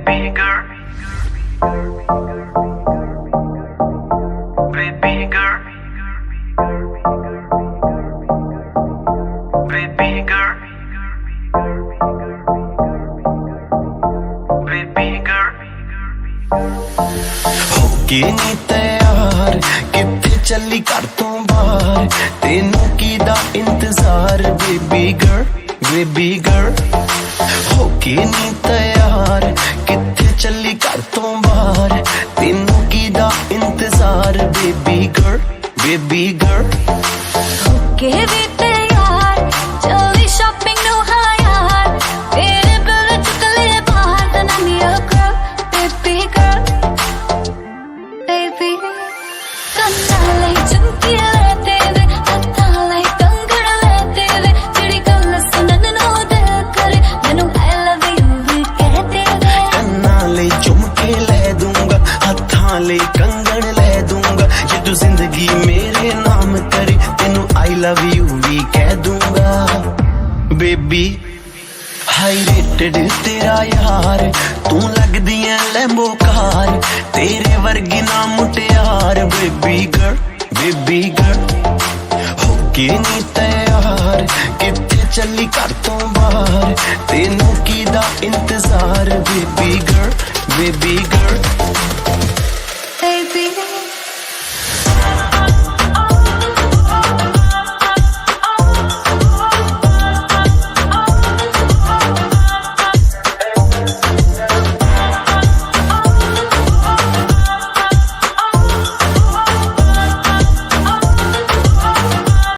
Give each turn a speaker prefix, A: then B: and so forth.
A: baby girl, baby girl, baby girl, baby girl.
B: होके नी तैयार किथे चली घर तो बाहर तेनू कीदा इंतजार बेबी गर्ल होके नी तैयार किथे चली घर तो बाहर तेनू कीदा इंतजार बेबी गर्ल
C: होके भी तैयार चली शॉपिंग नु हाँ यार तेरे बिल चुक ले बाहर then I'm your girl baby girl baby ਕੰਨਾਂ ਲਈ ਝੁਮਕੀ ਲੈ ਤੇਰੇ ਹੱਥਾਂ ਲਈ ਕੰਗਣ ਲੈ ਤੇਰੇ ਜਿਹੜੀ ਗੱਲ ਸੁਣਨ ਨੂੰ ਦਿਲ ਕਰੇ ਮੈਨੂੰ I love you ਵੀ ਕਹਿ ਤੇਰੇ
B: ਕੰਨਾਂ ਲਈ ਝੁਮਕੇ ਲੈ ਦੂੰਗਾ ਹੱਥਾਂ ਲਈ ਕੰਗਣ ਲੈ ਦੂੰਗਾ ਜੇ ਤੂੰ ਜ਼ਿੰਦਗੀ ਮੇਰੇ ਨਾਮ ਕਰੇ ਤੈਨੂੰ I love you ਵੀ ਕਹਿ ਦੂੰਗਾ ਬੇਬੀ ਹਾਈ ਰੇਟਡ ਤੇਰਾ ਯਾਰ ਤੂੰ ਲੱਗਦੀ ਐ ਲੈਂਬੋ ਕਾਰ ਤੇਰੇ ਵਰਗੀ ਨਾ ਮੁਟਿਆਰ ਬੇਬੀ गर्ल ਹੋਕੇ ਨੀ ਤੈयार ਕਿੱਥੇ ਚੱਲੀ ਘਰ ਤੋਂ ਬਾਹਰ ਤੈਨੂੰ ਕੀਦਾ ਇੰਤਜ਼ਾਰ ਬੇਬੀ गर्ल